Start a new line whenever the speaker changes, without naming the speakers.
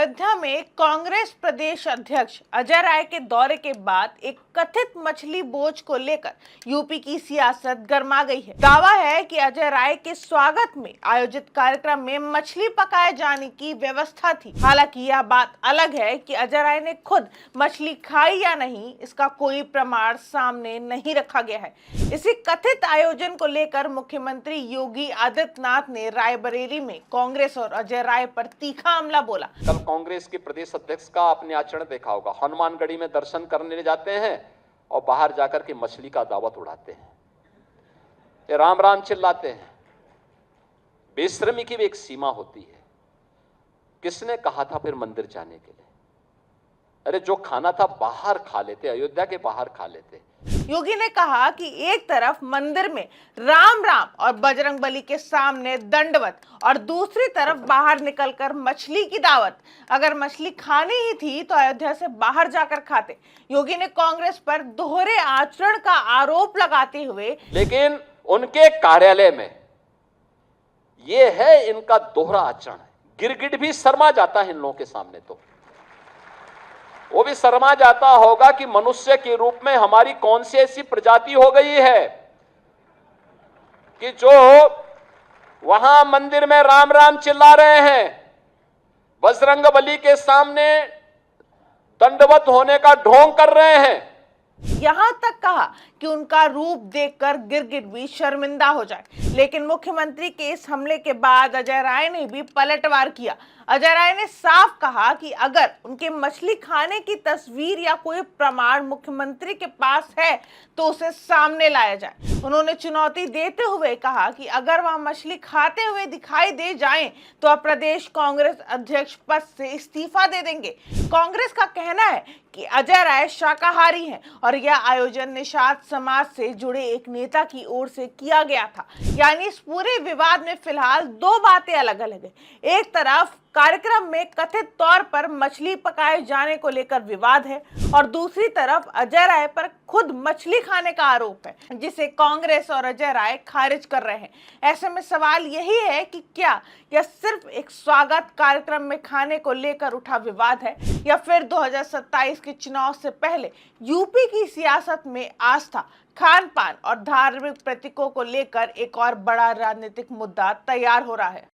अयोध्या में कांग्रेस प्रदेश अध्यक्ष अजय राय के दौरे के बाद एक कथित मछली बोझ को लेकर यूपी की सियासत गर्मा गई है। दावा है कि अजय राय के स्वागत में आयोजित कार्यक्रम में मछली पकाए जाने की व्यवस्था थी। हालांकि यह बात अलग है कि अजय राय ने खुद मछली खाई या नहीं, इसका कोई प्रमाण सामने नहीं रखा गया है। इसी कथित आयोजन को लेकर मुख्यमंत्री योगी आदित्यनाथ ने रायबरेली में कांग्रेस और अजय राय पर तीखा हमला बोला।
कल कांग्रेस के प्रदेश अध्यक्ष का आपने आचरण देखा होगा। हनुमानगढ़ी में दर्शन करने जाते हैं और बाहर जाकर के मछली का दावत उड़ाते हैं, ये राम राम चिल्लाते हैं। बेशर्मी की भी एक सीमा होती है। किसने कहा था फिर मंदिर जाने के लिए? अरे जो खाना था बाहर खा लेते, अयोध्या के बाहर खा लेते।
योगी ने कहा कि एक तरफ मंदिर में राम राम और बजरंगबली के सामने दंडवत और दूसरी तरफ बाहर निकलकर मछली की दावत। अगर मछली खानी ही थी तो अयोध्या से बाहर जाकर खाते। योगी ने कांग्रेस पर दोहरे आचरण का आरोप लगाते हुए,
लेकिन उनके कार्यालय में ये है इनका दोहरा आचरण। गिरगिट भी शर्मा जाता है इन लोगों के सामने, तो वो भी शर्मा जाता होगा कि मनुष्य के रूप में हमारी कौन सी ऐसी प्रजाति हो गई है कि जो वहां मंदिर में राम राम चिल्ला रहे हैं, बजरंगबली के सामने दंडवत होने का ढोंग कर रहे हैं।
यहां तक कहा कि उनका रूप देखकर गिरगिट भी शर्मिंदा हो जाए। लेकिन मुख्यमंत्री के इस हमले के बाद अजय राय ने भी पलटवार किया। अजय राय ने साफ कहा कि अगर उनके मछली खाने की तस्वीर या कोई प्रमाण मुख्यमंत्री के पास है तो उसे सामने लाया जाए। उन्होंने चुनौती देते हुए कहा कि अगर वह मछली खाते हुए दिखाई दे जाएं तो अब प्रदेश कांग्रेस अध्यक्ष पद से इस्तीफा दे देंगे। कांग्रेस का कहना है कि अजय राय शाकाहारी हैं और यह आयोजन निषाद समाज से जुड़े एक नेता की ओर से किया गया था। यानी इस पूरे विवाद में फिलहाल दो बातें अलग अलग है। एक तरफ कार्यक्रम में कथित तौर पर मछली पकाए जाने को लेकर विवाद है और दूसरी तरफ अजय राय पर खुद मछली खाने का आरोप है, जिसे कांग्रेस और अजय राय खारिज कर रहे हैं। ऐसे में सवाल यही है कि क्या यह सिर्फ एक स्वागत कार्यक्रम में खाने को लेकर उठा विवाद है या फिर 2027 के चुनाव से पहले यूपी की सियासत में आस्था, खान पान और धार्मिक प्रतीकों को लेकर एक और बड़ा राजनीतिक मुद्दा तैयार हो रहा है।